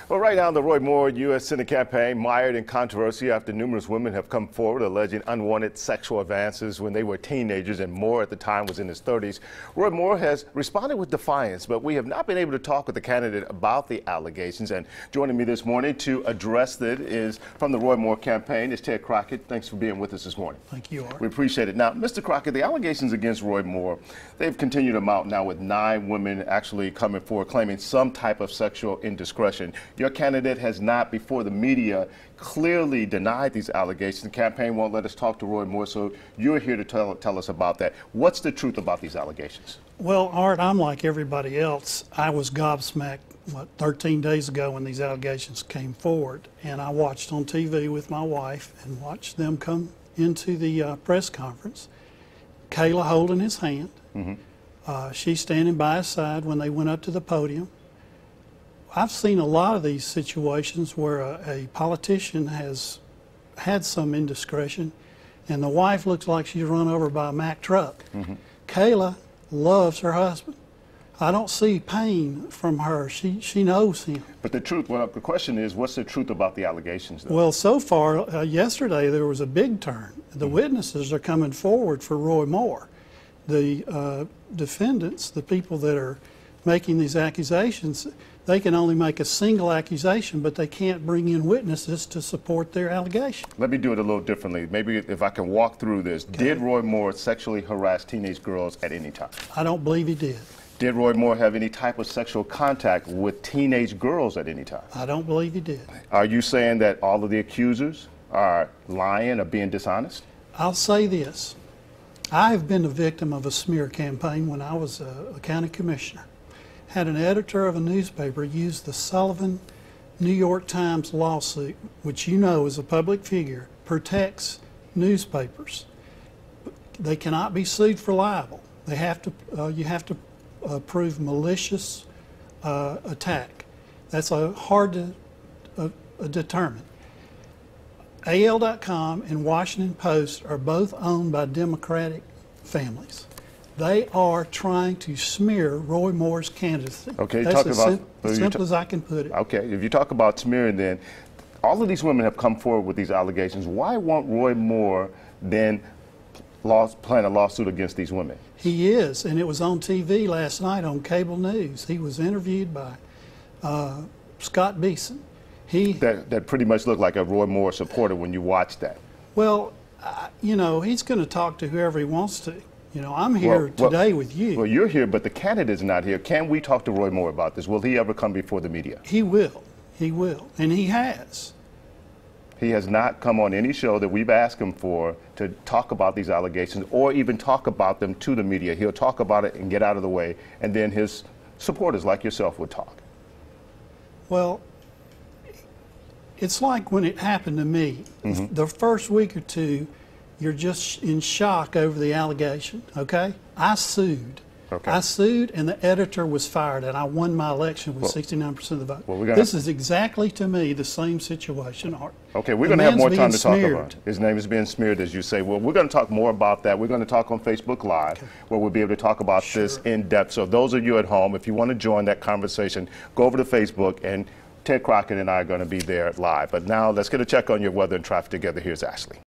Well, right now, the Roy Moore U.S. Senate campaign mired in controversy after numerous women have come forward alleging unwanted sexual advances when they were teenagers, and Moore at the time was in his 30s. Roy Moore has responded with defiance, but we have not been able to talk with the candidate about the allegations. And joining me this morning to address it is from the Roy Moore campaign is Ted Crockett. Thanks for being with us this morning. Thank you, Art. We appreciate it. Now, Mr. Crockett, the allegations against Roy Moore, they've continued to mount now with 9 women actually coming forward claiming some type of sexual indiscretion. Your candidate has not, before the media, clearly denied these allegations. The campaign won't let us talk to Roy Moore, so you're here to tell us about that. What's the truth about these allegations? Well, Art, I'm like everybody else. I was gobsmacked, 13 days ago when these allegations came forward, and I watched on TV with my wife and watched them come into the press conference. Kayla holding his hand. She's standing by his side when they went up to the podium. I've seen a lot of these situations where a politician has had some indiscretion and the wife looks like she's run over by a Mack truck. Kayla loves her husband. I don't see pain from her. She knows him. But the truth, well, the question is, what's the truth about the allegations, though? Well, so far, yesterday there was a big turn. The witnesses are coming forward for Roy Moore. The defendants, the people that are making these accusations, they can only make a single accusation, but they can't bring in witnesses to support their allegation. Let me do it a little differently. Maybe if I can walk through this. Okay. Did Roy Moore sexually harass teenage girls at any time? I don't believe he did. Did Roy Moore have any type of sexual contact with teenage girls at any time? I don't believe he did. Are you saying that all of the accusers are lying or being dishonest? I'll say this. I have been the victim of a smear campaign when I was a county commissioner. Had an editor of a newspaper use the Sullivan New York Times lawsuit, which you know is a public figure, protects newspapers. They cannot be sued for libel. They have to, you have to prove malicious attack. That's hard to determine. AL.com and Washington Post are both owned by Democratic families. They are trying to smear Roy Moore's candidacy. Okay, that's as simple as I can put it. Okay, if you talk about smearing, then all of these women have come forward with these allegations. Why won't Roy Moore then plan a lawsuit against these women? He is, and it was on TV last night on cable news. He was interviewed by Scott Beeson. That pretty much looked like a Roy Moore supporter when you watched that. Well, you know, he's going to talk to whoever he wants to. You know, I'm here today with you. Well, you're here, but the candidate's not here. Can we talk to Roy Moore about this? Will he ever come before the media? He will. He will. And he has. He has not come on any show that we've asked him for to talk about these allegations or even talk about them to the media. He'll talk about it and get out of the way, and then his supporters like yourself would talk. Well, it's like when it happened to me. The first week or two, you're just in shock over the allegation, okay? I sued. Okay. I sued, and the editor was fired, and I won my election with 69% of the vote. Well, this is exactly, to me, the same situation, Art. Okay, we're going to have more time to talk about it. His name is being smeared, as you say. Well, we're going to talk more about that. We're going to talk on Facebook Live, where we'll be able to talk about this in depth. So those of you at home, if you want to join that conversation, go over to Facebook, and Ted Crockett and I are going to be there live. But now let's get a check on your weather and traffic together. Here's Ashley.